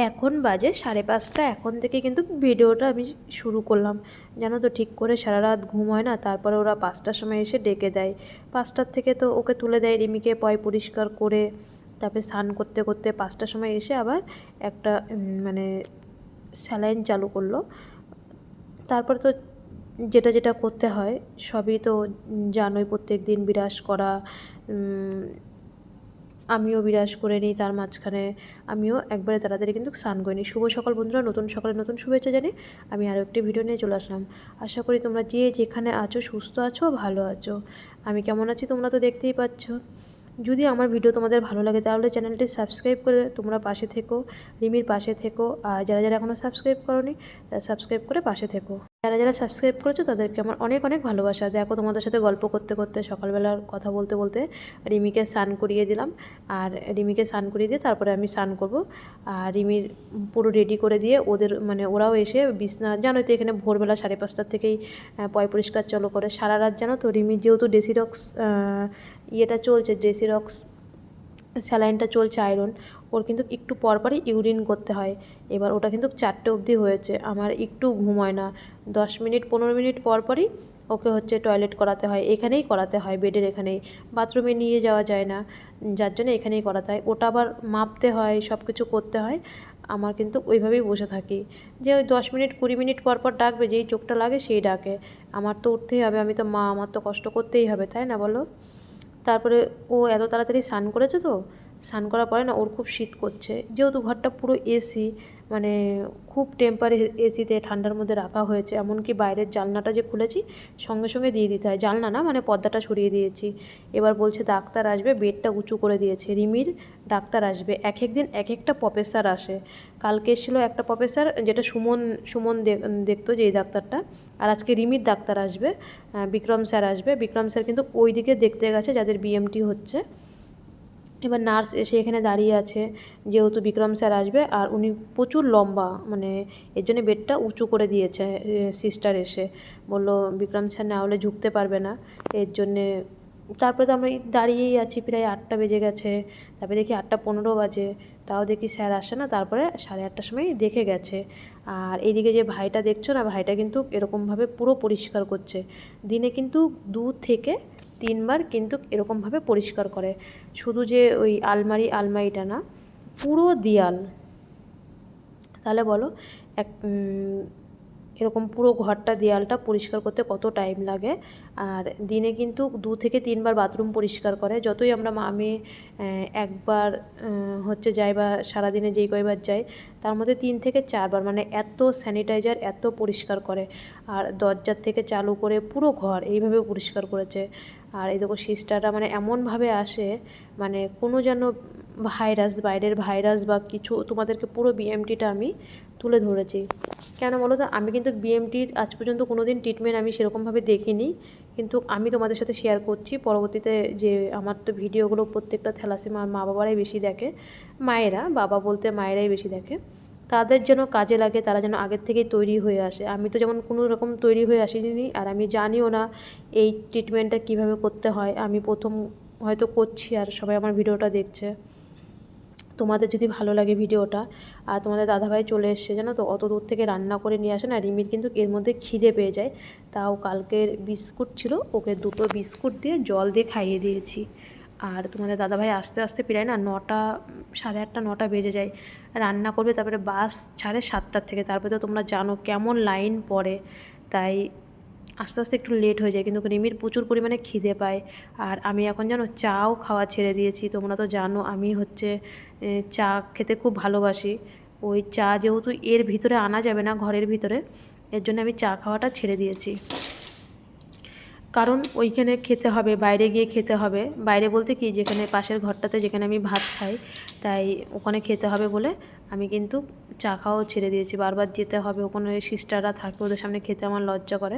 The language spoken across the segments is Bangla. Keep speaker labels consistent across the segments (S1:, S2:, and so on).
S1: এখন বাজে 5:30। এখন থেকে কিন্তু ভিডিওটা আমি শুরু করলাম। জানো তো ঠিক করে সারা রাত ঘুম হয় না, তারপরে ওরা 5টার সময় এসে ডেকে দেয়। 5টার থেকে তো ওকে তুলে দেয়, রিমিকে পরিষ্কার করে তারপরে স্নান করতে করতে 5টার সময় এসে আবার একটা মানে স্যালাইন চালু করলো। তারপরে তো যেটা যেটা করতে হয় সবই তো জানোই, প্রত্যেক দিন বিরাজ করা, আমিও বিরাজ করে নিই। তার মাঝখানে আমিও একবারে তাড়াতাড়ি কিন্তু স্নান করে নিই। শুভ সকাল বন্ধুরা, নতুন সকালে নতুন শুভেচ্ছা জানি। আমি আরও একটি ভিডিও নিয়ে চলে আসলাম। আশা করি তোমরা যে যেখানে আছো সুস্থ আছো, ভালো আছো। আমি কেমন আছি তোমরা তো দেখতেই পাচ্ছ। যদি আমার ভিডিও তোমাদের ভালো লাগে তাহলে চ্যানেলটি সাবস্ক্রাইব করে তোমরা পাশে থেকো, রিমির পাশে থেকো। আর যারা যারা এখনও সাবস্ক্রাইব করোনি তারা সাবস্ক্রাইব করে পাশে থেকো। যারা যারা সাবস্ক্রাইব করেছো তাদেরকে আমার অনেক অনেক ভালোবাসা। দেখো তোমাদের সাথে গল্প করতে করতে সকালবেলার কথা বলতে বলতে রিমিকে স্নান করিয়ে দিলাম। আর রিমিকে স্নান করিয়ে দিয়ে তারপরে আমি স্নান করব। আর রিমির পুরো রেডি করে দিয়ে ওদের মানে ওরাও এসে বিছনা, জানোই তো এখানে ভোরবেলা 5:30 থেকেই পরিষ্কার চালু করে সারা রাত। জানো তো রিমির যেহেতু ডেসিরক্স ইয়েটা চলছে, ডেসিরক্স স্যালাইনটা চলছে আয়রন, ওর কিন্তু একটু পরপরই ইউরিন করতে হয়। এবার ওটা কিন্তু 4টে অবধি হয়েছে। আমার একটু ঘুম হয় না, 10 মিনিট 15 মিনিট পরপরই ওকে হচ্ছে টয়লেট করাতে হয়। এখানেই করাতে হয়, বেডের এখানেই, বাথরুমে নিয়ে যাওয়া যায় না, যার জন্য এখানেই করাতে হয়। ওটা আবার মাপতে হয়, সব কিছু করতে হয়। আমার কিন্তু ওইভাবেই বসে থাকি যে ওই 10 মিনিট 20 মিনিট পরপর ডাকবে, যেই চোখটা লাগে সেই ডাকে। আমার তো উঠতেই হবে, আমি তো মা, আমার তো কষ্ট করতেই হবে, তাই না বলো। তারপরে ও এত তাড়াতাড়ি স্নান করেছে, তো স্নান করার পরে না ওর খুব শীত করছে, যেহেতু ঘরটা পুরো এসি, মানে খুব টেম্পারে এসিতে ঠান্ডার মধ্যে রাখা হয়েছে। এমনকি বাইরের জানলাটা যে খুলেছি সঙ্গে সঙ্গে দিয়ে দিতে হয়, জানলা না মানে পর্দাটা সরিয়ে দিয়েছি। এবার বলছে ডাক্তার আসবে, বেডটা উঁচু করে দিয়েছে। রিমির ডাক্তার আসবে, এক এক দিন এক একটা প্রফেসর আসে। কালকে এসেছিল একটা প্রফেসর, যেটা সুমন সুমন দেখতো যে এই ডাক্তারটা। আর আজকে রিমির ডাক্তার আসবে, বিক্রম স্যার আসবে। বিক্রম স্যার কিন্তু ওই দিকে দেখতে গেছে যাদের বিএমটি হচ্ছে। এবার নার্স এসে এখানে দাঁড়িয়ে আছে, যেহেতু বিক্রম স্যার আসবে। আর উনি প্রচুর লম্বা, মানে এর জন্য বেডটা উঁচু করে দিয়েছে। সিস্টার এসে বললো বিক্রম স্যার না হলে ঝুঁকতে পারবে না, এর জন্যে। তারপরে তো আমরা দাঁড়িয়েই আছি, প্রায় 8টা বেজে গেছে। তারপরে দেখি 8:15 বাজে, তাও দেখি স্যার আসে না। তারপরে 8:30টার সময় দেখে গেছে। আর এইদিকে যে ভাইটা দেখছো না, ভাইটা কিন্তু এরকমভাবে পুরো পরিষ্কার করছে। দিনে কিন্তু 2 থেকে 3বার কিন্তু এরকমভাবে পরিষ্কার করে। শুধু যে ওই আলমারিটা না, পুরো দেয়াল। তাহলে বলো এরকম পুরো ঘরটা, দেয়ালটা পরিষ্কার করতে কত টাইম লাগে। আর দিনে কিন্তু 2 থেকে 3বার বাথরুম পরিষ্কার করে। যতই আমরা আমি একবার হচ্ছে যাই, বা সারাদিনে যেই কয়বার যাই তার মধ্যে 3 থেকে 4বার, মানে এত স্যানিটাইজার, এত পরিষ্কার করে। আর দরজার থেকে চালু করে পুরো ঘর এইভাবে পরিষ্কার করেছে। আর এই দেখো সিস্টাররা মানে এমনভাবে আসে, মানে কোনো যেন ভাইরাস, বাইরের ভাইরাস বা কিছু। তোমাদেরকে পুরো বিএমটিটা আমি তুলে ধরেছি। কেন বলো তো, আমি কিন্তু বিএমটির আজ পর্যন্ত কোনো দিন ট্রিটমেন্ট আমি সেরকমভাবে দেখিনি, কিন্তু আমি তোমাদের সাথে শেয়ার করছি পরবর্তীতে। যে আমার তো ভিডিওগুলো প্রত্যেকটা থ্যালাসেমিয়ার মা বাবারাই বেশি দেখে, মায়েরা, বাবা বলতে মায়েরাই বেশি দেখে। তাদের যেন কাজে লাগে, তারা যেন আগের থেকেই তৈরি হয়ে আসে। আমি তো যেমন কোনো রকম তৈরি হয়ে আসিনি, আর আমি জানিও না এই ট্রিটমেন্টটা কীভাবে করতে হয়। আমি প্রথম হয়তো করছি, আর সবাই আমার ভিডিওটা দেখছে। তোমাদের যদি ভালো লাগে ভিডিওটা, আর তোমাদের দাদাভাই চলে এসছে, জানো তো অত দূর থেকে রান্না করে নিয়ে আসে না। রিমির কিন্তু এর মধ্যে খিদে পেয়ে যায়, তাও কালকের বিস্কুট ছিল, ওকে 2টো বিস্কুট দিয়ে জল দিয়ে খাইয়ে দিয়েছি। আর তোমাদের দাদাভাই আস্তে আস্তে প্রায় না 9টা, 8:30, 9টা বেজে যায়। রান্না করবে, তারপরে বাস ছাড়ে 7টার থেকে। তারপরে তো তোমরা জানো কেমন লাইন পড়ে, তাই আস্তে আস্তে একটু লেট হয়ে যায়। কিন্তু রিমির প্রচুর পরিমাণে খিদে পায়। আর আমি এখন জানো চাও খাওয়া ছেড়ে দিয়েছি। তোমরা তো জানো আমি হচ্ছে চা খেতে খুব ভালোবাসি। ওই চা যেহেতু এর ভিতরে আনা যাবে না, ঘরের ভিতরে, এর জন্য আমি চা খাওয়াটা ছেড়ে দিয়েছি। কারণ ওইখানে খেতে হবে, বাইরে গিয়ে খেতে হবে। বাইরে বলতে কি, যেখানে পাশের ঘরটাতে যেখানে আমি ভাত খাই, তাই ওখানে খেতে হবে বলে আমি কিন্তু চা খাওয়াও ছেড়ে দিয়েছি। বারবার যেতে হবে, ওখানে সিস্টাররা থাকে, ওদের সামনে খেতে আমার লজ্জা করে,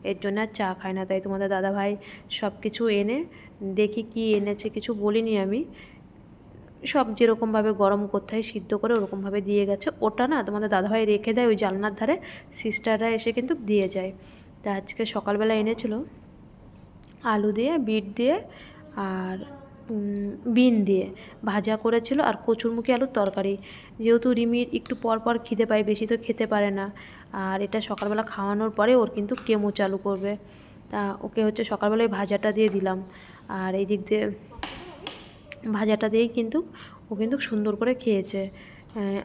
S1: এর জন্য আর চা খাই না। তাই তোমাদের দাদাভাই সব কিছু এনে, দেখি কি এনেছে, কিছু বলিনি আমি, সব যেরকমভাবে গরম করতে হয় সিদ্ধ করে ওরকমভাবে দিয়ে গেছে। ওটা না তোমাদের দাদাভাই রেখে দেয় ওই জানলার ধারে, সিস্টাররা এসে কিন্তু দিয়ে যায়। তা আজকে সকালবেলা এনেছিল আলু দিয়ে, বিট দিয়ে, আর বিন দিয়ে ভাজা করেছিল আর কচুরমুখী আলুর তরকারি। যেহেতু রিমির একটু পর পর খিদে পায়, বেশি তো খেতে পারে না, আর এটা সকালবেলা খাওয়ানোর পরে ওর কিন্তু কেমো চালু করবে। তা ওকে হচ্ছে সকালবেলায় ভাজাটা দিয়ে দিলাম, আর এই দিক দিয়ে ভাজাটা দিয়েই কিন্তু ও কিন্তু সুন্দর করে খেয়েছে।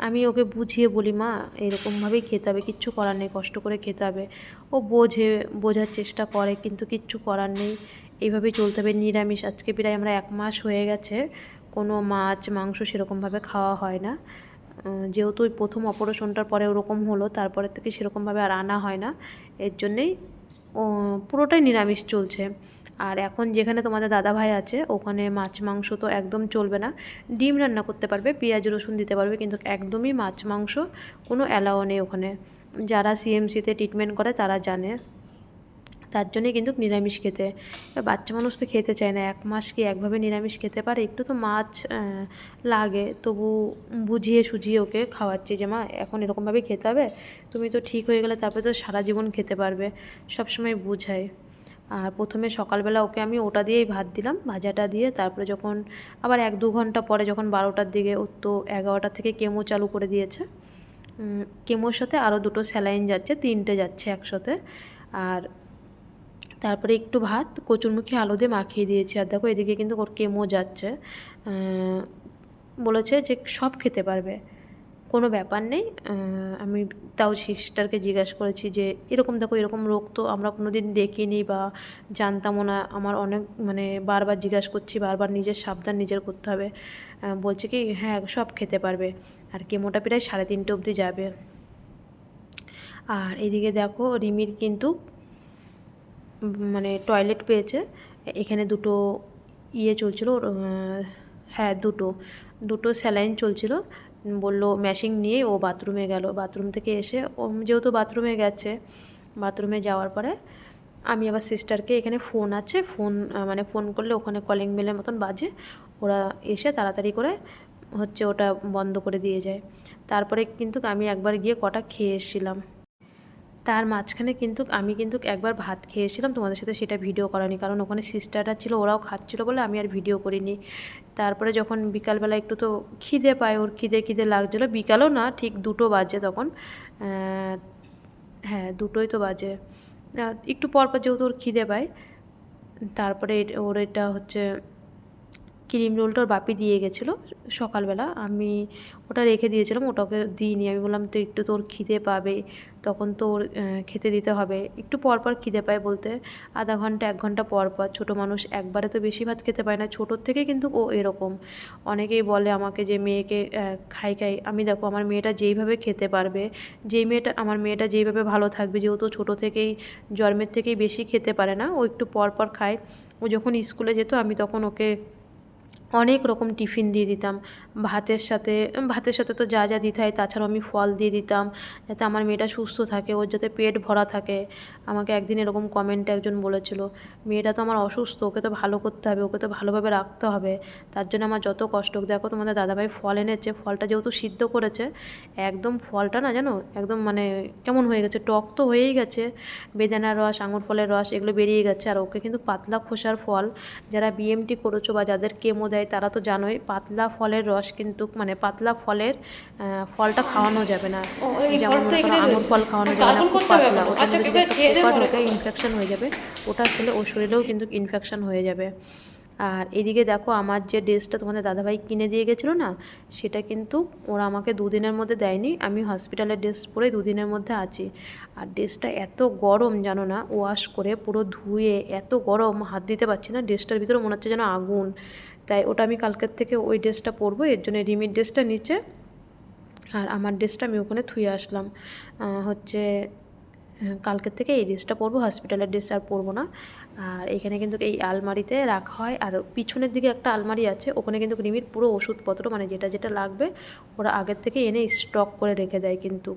S1: আমি ওকে বুঝিয়ে বলি, মা এরকমভাবেই খেতে হবে, কিচ্ছু করার নেই, কষ্ট করে খেতে হবে। ও বোঝার চেষ্টা করে, কিন্তু কিচ্ছু করার নেই, এইভাবেই চলতে হবে। নিরামিষ আজকে প্রায় আমরা 1 মাস হয়ে গেছে, কোনো মাছ মাংস সেরকমভাবে খাওয়া হয় না। যেহেতু ওই প্রথম অপারেশনটার পরে ওরকম হলো, তারপরে থেকে সেরকমভাবে আর আনা হয় না, এর জন্যেই পুরোটাই নিরামিষ চলছে। আর এখন যেখানে তোমাদের দাদাভাই আছে ওখানে মাছ মাংস তো একদম চলবে না। ডিম রান্না করতে পারবে, পেঁয়াজ রসুন দিতে পারবে, কিন্তু একদমই মাছ মাংস কোনো অ্যালাও নেই ওখানে। যারা সিএমসিতে ট্রিটমেন্ট করে তারা জানে, তার জন্যই কিন্তু নিরামিষ খেতে। বাচ্চা মানুষ তো খেতে চায় না, 1 মাস কি একভাবে নিরামিষ খেতে পারে? একটু তো মাছ লাগে, তবু বুঝিয়ে সুঝিয়ে ওকে খাওয়াচ্ছি যে মা এখন এরকমভাবেই খেতে হবে, তুমি তো ঠিক হয়ে গেলে তারপরে তো সারা জীবন খেতে পারবে, সবসময় বুঝাই। আর প্রথমে সকালবেলা ওকে আমি ওটা দিয়েই ভাত দিলাম, ভাজাটা দিয়ে। তারপরে যখন আবার 1-2 ঘন্টা পরে যখন 12টার দিকে, ওর তো 11টা থেকে কেমো চালু করে দিয়েছে, কেমোর সাথে আরও 2টো স্যালাইন যাচ্ছে, 3টে যাচ্ছে একসাথে। আর তারপরে একটু ভাত কচুরমুখী আলু দিয়ে মাখিয়ে দিয়েছি। আর দেখো এদিকে কিন্তু ওর কেমো যাচ্ছে, বলেছে যে সব খেতে পারবে, কোনো ব্যাপার নেই। আমি তাও সিস্টারকে জিজ্ঞাসা করেছি যে এরকম দেখো, এরকম রোগ তো আমরা কোনো দিন দেখিনি বা জানতামও না। আমার অনেক বারবার জিজ্ঞাসা করছি, বারবার নিজের সাবধান নিজের করতে হবে। বলছে কি হ্যাঁ সব খেতে পারবে। আর কেমোটা প্রায় 3:30 অবধি যাবে। আর এদিকে দেখো রিমির কিন্তু টয়লেট পেয়েছে, এখানে 2টো চলছিল, হ্যাঁ 2টো স্যালাইন চলছিল। বলল ম্যাশিং নিয়ে ও বাথরুমে গেল। বাথরুম থেকে এসে ও যেহেতু বাথরুমে গেছে, বাথরুমে যাওয়ার পরে আমি আবার সিস্টারকে, এখানে ফোন আছে, ফোন করলে ওখানে কলিং বেলের মতন বাজে, ওরা এসে তাড়াতাড়ি করে হচ্ছে ওটা বন্ধ করে দিয়ে যায়। তারপরে কিন্তু আমি একবার গিয়ে কটা খেয়ে এসেছিলাম। তার মাঝখানে কিন্তু আমি একবার ভাত খেয়েছিলাম, তোমাদের সাথে সেটা ভিডিও করানি, কারণ ওখানে সিস্টাররা ছিল, ওরাও খাচ্ছিলো বলে আমি আর ভিডিও করিনি। তারপরে যখন বিকালবেলা একটু তো খিদে পায়, ওর খিদে লাগছিলো, বিকালও না ঠিক 2টো বাজে তখন, হ্যাঁ 2টোই তো বাজে, একটু পর যেহেতু ওর খিদে পায়। তারপরে ওর এটা হচ্ছে ক্রিম রোলটা ওর বাপি দিয়ে গেছিলো সকালবেলা, আমি ওটা রেখে দিয়েছিলাম, ওটাকে দিইনি। আমি বললাম তো একটু তোর খিদে পাবে, তখন তো ওর খেতে দিতে হবে। একটু পর পর খিদে পায় বলতে আধা ঘন্টা 1 ঘন্টা পর পর। ছোটো মানুষ একবারে তো বেশি ভাত খেতে পায় না, ছোটোর থেকে কিন্তু ও এরকম। অনেকেই বলে আমাকে যে মেয়েকে খাই, আমি দেখো আমার মেয়েটা যেইভাবে খেতে পারবে, আমার মেয়েটা যেইভাবে ভালো থাকবে, যেহেতু ছোটো থেকেই জন্মের থেকেই বেশি খেতে পারে না, ও একটু পর পর খায়। ও যখন স্কুলে যেত আমি তখন ওকে অনেক রকম টিফিন দিয়ে দিতাম ভাতের সাথে তো যা যা দিতে হয়, তাছাড়াও আমি ফল দিয়ে দিতাম, যাতে আমার মেয়েটা সুস্থ থাকে, ওর যাতে পেট ভরা থাকে। আমাকে একদিন এরকম কমেন্টে একজন বলেছিল, মেয়েটা তো আমার অসুস্থ, ওকে তো ভালো করতে হবে, ওকে তো ভালোভাবে রাখতে হবে, তার জন্য আমার যত কষ্ট। দেখো তোমাদের দাদাভাই ফল এনেছে, ফলটা যেহেতু সিদ্ধ করেছে, একদম ফলটা না জানো একদম কেমন হয়ে গেছে, টক তো হয়েই গেছে, বেদানার রস আঙুর ফলের রস এগুলো বেরিয়ে গেছে। আর ওকে কিন্তু পাতলা খোসার ফল, যারা বিএমটি করেছো বা যাদের কেমো দেয় তারা তো জানোই, পাতলা ফলের রস কিন্তু পাতলা ফলটা খাওয়ানো যাবে না। যেমন মনে করো আঙুর ফল খাওয়ানো যাবে না, খুব পাতলা, ওটার মধ্যে যদি একটা পোকা ঢোকে ইনফেকশন হয়ে যাবে, ওটা খেলে ওর শরীরেও কিন্তু ইনফেকশন হয়ে যাবে। আর এদিকে দেখো আমার যে ড্রেসটা তোমাদের দাদাভাই কিনে দিয়ে গেছিলো না, সেটা কিন্তু ওরা আমাকে 2 দিনের মধ্যে দেয়নি, আমি হসপিটালের ড্রেস পরে 2 দিনের মধ্যে আছি। আর ড্রেসটা এত গরম জানো না, ওয়াশ করে পুরো ধুয়ে এত গরম, হাত দিতে পারছি না, ড্রেসটার ভিতরে মনে হচ্ছে যেন আগুন। তাই ওটা আমি কালকের থেকে ওই ড্রেসটা পরবো, এর জন্য রিমির ড্রেসটা নিচে, আর আমার ড্রেসটা আমি ওখানে থুয়ে আসলাম। হচ্ছে কালকের থেকে এই ড্রেসটা পরবো, হসপিটালের ড্রেস আর পরবো না। আর এখানে কিন্তু এই আলমারিতে রাখা হয়, আর পিছনের দিকে একটা আলমারি আছে, ওখানে কিন্তু রিমির পুরো ওষুধপত্র যেটা যেটা লাগবে ওরা আগের থেকে এনে স্টক করে রেখে দেয় কিন্তু।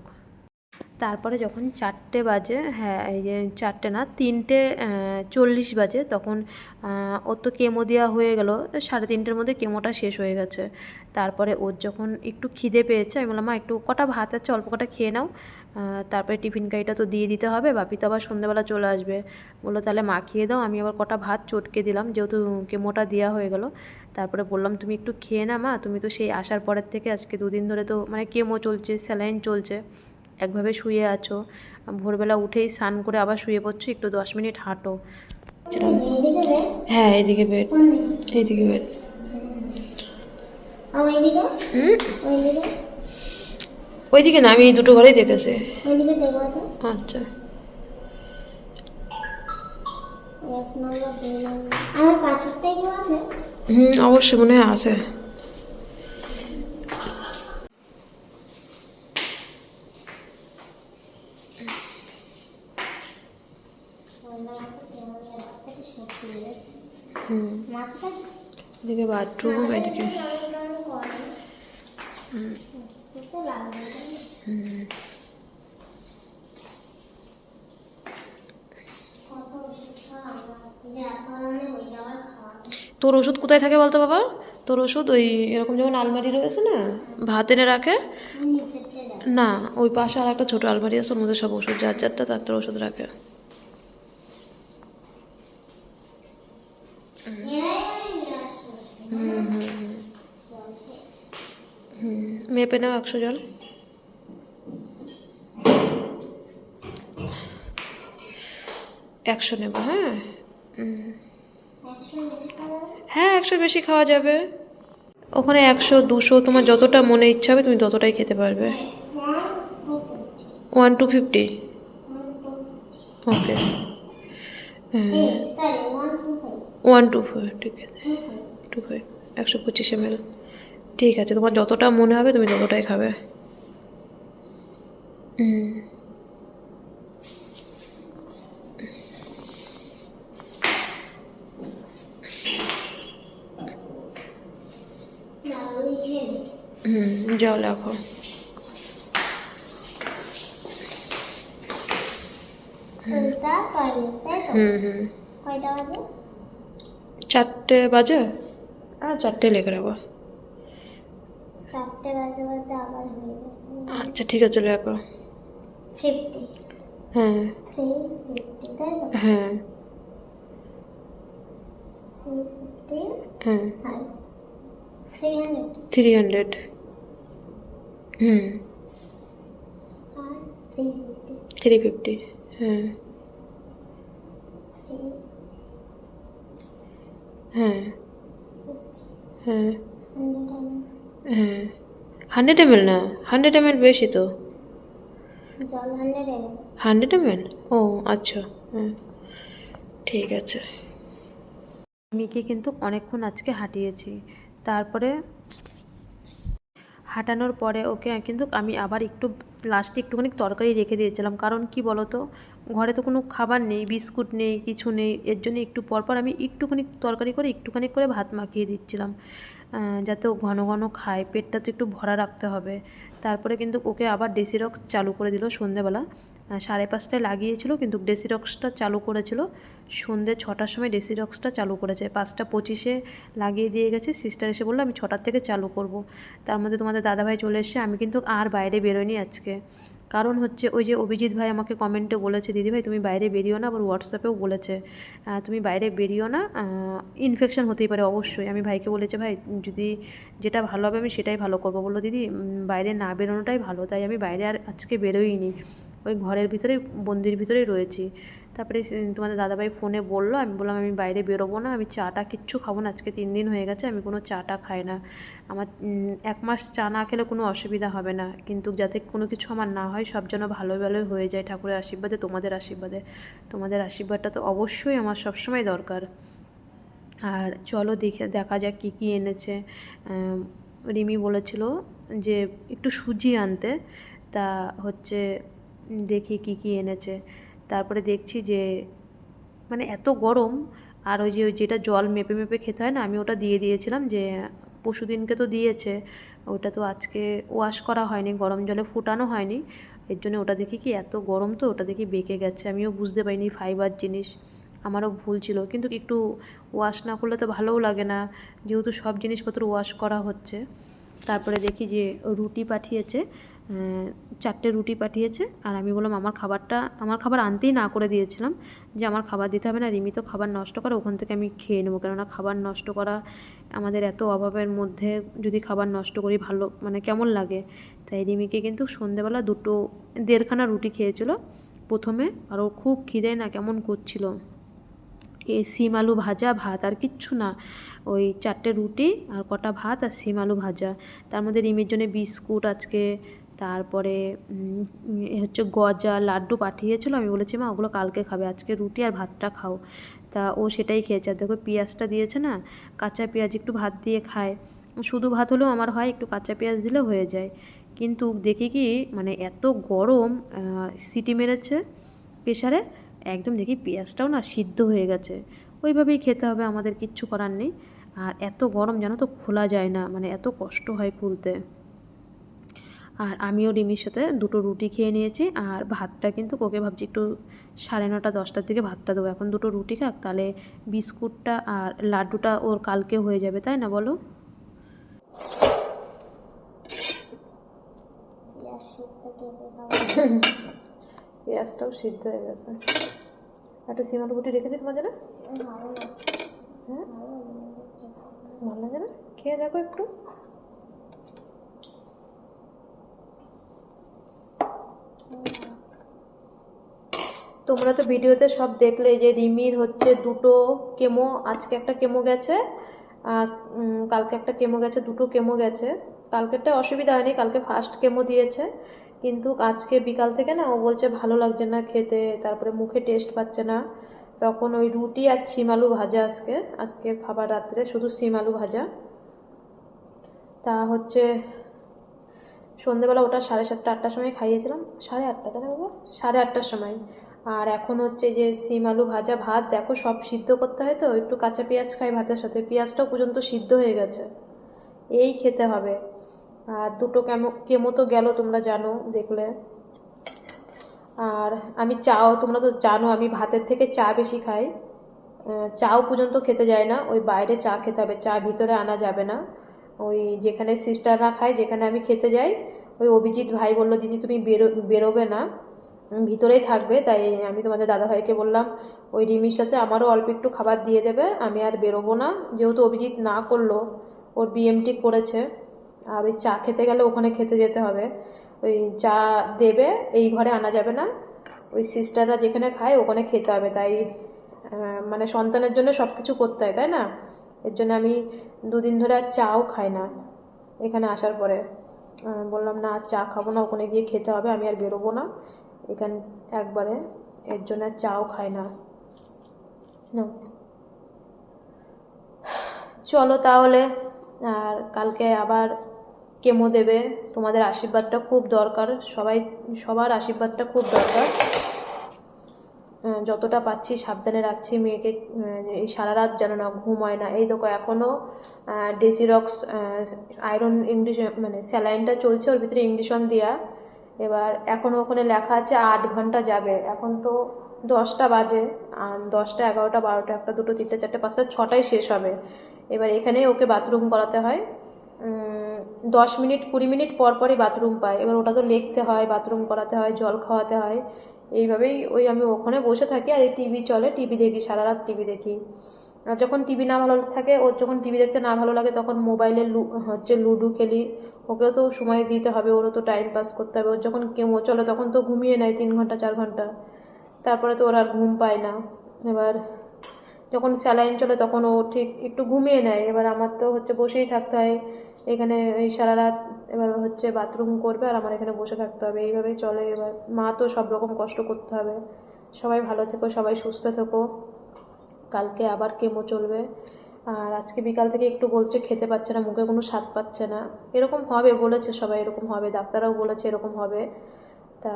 S1: তারপরে যখন 4টে বাজে, হ্যাঁ এই যে 4টে না 3:40 বাজে, তখন ওর তো কেমো দেওয়া হয়ে গেল, 3:30-র মধ্যে কেমোটা শেষ হয়ে গেছে। তারপরে ওর যখন একটু খিদে পেয়েছে, আমি বললাম মা একটু কটা ভাত আছে অল্প কটা খেয়ে নাও, তারপরে টিফিন কারিটা তো দিয়ে দিতে হবে, বাপি তো আবার সন্ধ্যেবেলা চলে আসবে। বললো তাহলে মাখিয়ে দাও, আমি আবার কটা ভাত চটকে দিলাম, যেহেতু কেমোটা দেওয়া হয়ে গেল। তারপরে বললাম তুমি একটু খেয়ে না মা, তুমি তো সেই আসার পরের থেকে আজকে 2 দিন ধরে তো মানে কেমো চলছে, স্যালাইন চলছে, একভাবে শুয়ে আছো, ভোরবেলা উঠেই স্নান করে আবার শুয়ে পড়ছো, একটু 10 মিনিট হাঁটো। হ্যাঁ এইদিকে বেড, এইদিকে বেড। ওইদিকে না, আমি এই দুটো ঘরেই দেখেছি। আচ্ছা অবশ্যই মনে হয় আছে। এদিকে বাথরুম, এদিকে তোর ওষুধ কোথায় থাকে বলতো বাবা? তোর ওষুধ ওই এরকম যেমন আলমারি রয়েছে না, ভাত এনে রাখে না, ওই পাশে আর একটা ছোটো আলমারি আছে, ওর মধ্যে সব ওষুধ, যার যারটা তার তোর ওষুধ রাখে। মেপে নাও 100 জল। একশো নেব, হ্যাঁ। হ্যাঁ 100 বেশি খাওয়া যাবে, ওখানে 100 200 তোমার যতটা মনে ইচ্ছা হবে তুমি ততটাই খেতে পারবে। 1 to 50, ওকে। 1 to 4, ঠিক আছে, 25, 125 ml, ঠিক আছে। তোমার যতটা মনে হবে তুমি ততটাই খাবে। যাও লেখো।
S2: কয়টা বাজে?
S1: 4টে বাজে, হ্যাঁ 4টে লিখে রাখো।
S2: 4টে বাজে বাজে আবার হয়ে যাবে।
S1: আচ্ছা ঠিক আছে লেখো।
S2: 50,
S1: হ্যাঁ
S2: 350, তাই তো?
S1: হ্যাঁ
S2: 350,
S1: হ্যাঁ
S2: আর 300,
S1: 300,
S2: আর 350,
S1: 350, হ্যাঁ
S2: 350,
S1: হ্যাঁ হ্যাঁ
S2: 100
S1: হ্যাঁ 100 ml না, 100 ml বেশি তো।
S2: জল 100 ml।
S1: 100 ml, ও আচ্ছা, হ্যাঁ ঠিক আছে। মিকে কিন্তু অনেকক্ষণ আজকে হাঁটিয়েছি, তারপরে হাঁটানোর পরে ওকে কিন্তু আমি আবার একটু লাস্টে একটুখানি তরকারি রেখে দিয়েছিলাম, কারণ কি বলতো ঘরে তো কোনো খাবার নেই, বিস্কুট নেই, কিছু নেই, এর জন্য একটু পরপর আমি একটুখানি তরকারি করে একটুখানি করে ভাত মাখিয়ে দিচ্ছিলাম, যাতে ও ঘন ঘন খায়, পেটটা তো একটু ভরা রাখতে হবে। তারপরে কিন্তু ওকে আবার ডেসিরক্স চালু করে দিল সন্ধেবেলা, 5:30টায় লাগিয়েছিল কিন্তু ডেসিরক্সটা চালু করেছিল সন্ধে 6টার সময়, ডেসিরক্সটা চালু করেছে, 5:25-এ লাগিয়ে দিয়ে গেছে। সিস্টার এসে বললো আমি 6টার থেকে চালু করব। তার মধ্যে তোমাদের দাদাভাই চলে এসছে, আমি কিন্তু আর বাইরে বেরোয়নি আজকে, কারণ হচ্ছে ওই যে অভিজিৎ ভাই আমাকে কমেন্টে বলেছে দিদিভাই তুমি বাইরে বেরিও না, আবার হোয়াটসঅ্যাপেও বলেছে তুমি বাইরে বেরিও না, ইনফেকশন হতেই পারে। অবশ্যই আমি ভাইকে বলেছি ভাই যদি যেটা ভালো হবে আমি সেটাই ভালো করবো, বললো দিদি বাইরে না বেরোনোটাই ভালো, তাই আমি বাইরে আর আজকে বেরোইনি, ওই ঘরের ভিতরেই বন্দির ভিতরেই রয়েছি। তারপরে তোমাদের দাদাভাই ফোনে বললো, আমি বললাম আমি বাইরে বেরোবো না, আমি চাটা কিচ্ছু খাবো না, আজকে 3 দিন হয়ে গেছে আমি কোনো চাটা খাই না, আমার 1 মাস চা না খেলে কোনো অসুবিধা হবে না, কিন্তু যাতে কোনো কিছু আমার না হয়, সব যেন ভালো ভালোই হয়ে যায় ঠাকুরের আশীর্বাদে, তোমাদের আশীর্বাদে, তোমাদের আশীর্বাদটা তো অবশ্যই আমার সবসময় দরকার। আর চলো দেখা যাক কী কী এনেছে। রিমি বলেছিল যে একটু সুজি আনতে, তা হচ্ছে দেখি কী কী এনেছে। তারপরে দেখছি যে মানে এত গরম, আর ওই যেটা জল মেপে মেপে খেতে হয় না, আমি ওটা দিয়ে দিয়েছিলাম, যে পরশুদিনকে তো দিয়েছে, ওটা তো আজকে ওয়াশ করা হয়নি, গরম জলে ফুটানো হয়নি, এর জন্য ওটা দেখি কি এত গরম, তো ওটা দেখি বেঁকে গেছে, আমিও বুঝতে পারিনি, ফাইবার জিনিস, আমারও ভুল ছিল, কিন্তু একটু ওয়াশ না করলে তো ভালোও লাগে না, যেহেতু সব জিনিসপত্র ওয়াশ করা হচ্ছে। তারপরে দেখি যে রুটি পাঠিয়েছে, 4টে রুটি পাঠিয়েছে। আর আমি বললাম আমার খাবার আনতেই না করে দিয়েছিলাম যে আমার খাবার দিতে হবে না, রিমি তো খাবার নষ্ট করে, ওখান থেকে আমি খেয়ে নেবো। কেননা খাবার নষ্ট করা, আমাদের এত অভাবের মধ্যে যদি খাবার নষ্ট করি ভালো মানে কেমন লাগে। তাই রিমিকে কিন্তু সন্ধেবেলা 1.5খানা রুটি খেয়েছিল প্রথমে, আর ও খুব খিদে না কেমন করছিল। এই শিম আলু ভাজা, ভাত, আর কিচ্ছু না, ওই 4টে রুটি আর কটা ভাত আর শিম আলু ভাজা। তার মধ্যে রিমির জন্য বিস্কুট আজকে, তারপরে হচ্ছে গজা লাড্ডু পাঠিয়েছিল। আমি বলেছি মা ওগুলো কালকে খাবে, আজকে রুটি আর ভাতটা খাও। তা ও সেটাই খেয়েছে। আর দেখো পেঁয়াজটা দিয়েছে না, কাঁচা পেঁয়াজ একটু ভাত দিয়ে খায়। শুধু ভাত হলেও আমার হয়, একটু কাঁচা পেঁয়াজ দিলে হয়ে যায়। কিন্তু দেখি কি মানে এত গরম, সিটি মেরেছে প্রেশারে, একদম দেখি পেঁয়াজটাও না সিদ্ধ হয়ে গেছে। ওইভাবেই খেতে হবে, আমাদের কিচ্ছু করার নেই। আর এত গরম জানো তো, খোলা যায় না, মানে এত কষ্ট হয় খুলতে। আর আমিও রিমির সাথে 2টো রুটি খেয়ে নিয়েছি। আর ভাতটা কিন্তু ওকে ভাবছি একটু 9:30 10টার দিকে ভাতটা দেবো। এখন 2টো রুটি খাক, তাহলে বিস্কুটটা আর লাড্ডুটা ওর কালকে হয়ে যাবে, তাই না বলো?
S2: পেঁয়াজ সিদ্ধ কেটে খাবো।
S1: পেঁয়াজটাও সিদ্ধ হয়ে গেছে। একটা সিমালু রুটি রেখে দিই তোমার জন্য।
S2: ভালো না,
S1: হ্যাঁ,
S2: ভালো লাগে না।
S1: ভালো লাগে না, খেয়ে দেখো একটু। তোমরা তো ভিডিওতে সব দেখলে যে রিমির হচ্ছে 2টো কেমো, আজকে একটা কেমো গেছে আর কালকে একটা কেমো গেছে, 2টো কেমো গেছে। কালকেরটা অসুবিধা হয়নি, কালকে ফার্স্ট কেমো দিয়েছে। কিন্তু আজকে বিকাল থেকে না ও বলছে ভালো লাগছে না খেতে, তারপরে মুখে টেস্ট পাচ্ছে না। তখন ওই রুটি আর শিম আলু ভাজা, আজকে খাবার রাত্রে শুধু শিম আলু ভাজা। তা হচ্ছে সন্ধেবেলা ওটা 7:30 8টার সময় খাইয়েছিলাম, 8:30 তাই না বাবা, 8:30টার সময়। আর এখন হচ্ছে যে শিম আলু ভাজা, ভাত দেখো সব সিদ্ধ করতে হয় তো, একটু কাঁচা পেঁয়াজ খাই ভাতের সাথে, পেঁয়াজটাও পর্যন্ত সিদ্ধ হয়ে গেছে। এই খেতে হবে। আর 2টো কেমো তো গেল, তোমরা জানো দেখলে। আর আমি চাও, তোমরা তো জানো আমি ভাতের থেকে চা বেশি খাই। চাও পর্যন্ত খেতে যায় না, ওই বাইরে চা খেতে হবে, চা ভিতরে আনা যাবে না। ওই যেখানে সিস্টাররা খায়, যেখানে আমি খেতে যাই, ওই অভিজিৎ ভাই বললো দিদি তুমি বেরোবে না, ভিতরেই থাকবে। তাই আমি তোমাদের দাদাভাইকে বললাম ওই রিমির সাথে আমারও অল্প একটু খাবার দিয়ে দেবে, আমি আর বেরোবো না। যেহেতু অভিজিৎ না করলো, ওর বিএমটি করেছে, আর ওই চা খেতে গেলে ওখানে খেতে যেতে হবে। ওই চা দেবে, এই ঘরে আনা যাবে না, ওই সিস্টাররা যেখানে খায় ওখানে খেতে হবে। তাই মানে সন্তানের জন্য সব কিছু করতে হয়, তাই না? এর জন্য আমি 2 দিন ধরে আর চাও খাই না। এখানে আসার পরে বললাম না আর চা খাবো না, ওখানে গিয়ে খেতে হবে, আমি আর বেরোবো না এখান একবারে। এর জন্য আর চাও খাই না। চলো তাহলে, আর কালকে আবার কেমো দেবে, তোমাদের আশীর্বাদটা খুব দরকার, সবার আশীর্বাদটা খুব দরকার। যতটা পাচ্ছি সাবধানে রাখছি মেয়েকে, এই সারা রাত যেন না ঘুম হয় না। এই দেখো এখনও ডেসিরক্স আয়রন ইংলিশ মানে স্যালাইনটা চলছে, ওর ভিতরে ইঞ্জেকশন দেওয়া। এবার এখনও ওখানে লেখা আছে 8 ঘন্টা যাবে, এখন তো 10টা বাজে, আর 10টা 11টা 12টা 1টা 2টো 3টে 4টে 5টা 6টায় শেষ হবে। এবার এখানেই ওকে বাথরুম করাতে হয়, 10 মিনিট 20 মিনিট পর পরই বাথরুম পায়। এবার ওটা তো লিখতে হয়, বাথরুম করাতে হয়, জল খাওয়াতে হয়। এইভাবেই ওই আমি ওখানে বসে থাকি, আর এই টিভি চলে, টিভি দেখি, সারা রাত টিভি দেখি। আর যখন টিভি না ভালো থাকে, ওর যখন টিভি দেখতে না ভালো লাগে, তখন মোবাইলে লুডো খেলি। ওকেও তো সময় দিতে হবে, ওরও তো টাইম পাস করতে হবে। ওর যখন কেমো চলে তখন তো ঘুমিয়ে নেয় 3 ঘন্টা 4 ঘন্টা, তারপরে তো ওর আর ঘুম পায় না। এবার যখন স্যালাইন চলে তখন ও ঠিক একটু ঘুমিয়ে নেয়। এবার আমার তো হচ্ছে বসেই থাকতে হয় এখানে এই সারা রাত। এবার হচ্ছে বাথরুম করবে আর আমার এখানে বসে থাকতে হবে, এইভাবেই চলে। এবার মা তো সব রকম কষ্ট করতে হবে। সবাই ভালো থেকো, সবাই সুস্থ থেকো। কালকে আবার কেমো চলবে। আর আজকে বিকাল থেকে একটু বলছে খেতে পাচ্ছে না, মুখে কোনো স্বাদ পাচ্ছে না। এরকম হবে বলেছে সবাই, এরকম হবে, ডাক্তাররাও বলেছে এরকম হবে। তা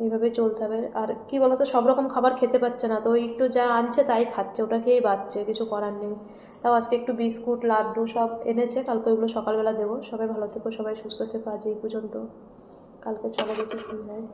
S1: এইভাবে চলতে হবে। আর কি বলতো, সব রকম খাবার খেতে পাচ্ছে না, তো ওই একটু যা আনছে তাই খাচ্ছে, ওটা খেয়েই বাচ্চে, কিছু করার নেই। তাও আজকে একটু বিস্কুট লাড্ডু সব এনেছে, কালকে ওইগুলো সকালবেলা দেবো। সবাই ভালো থেকো, সবাই সুস্থ থেকো, আজ এই পর্যন্ত। কালকে চলো দেখি কী হয়।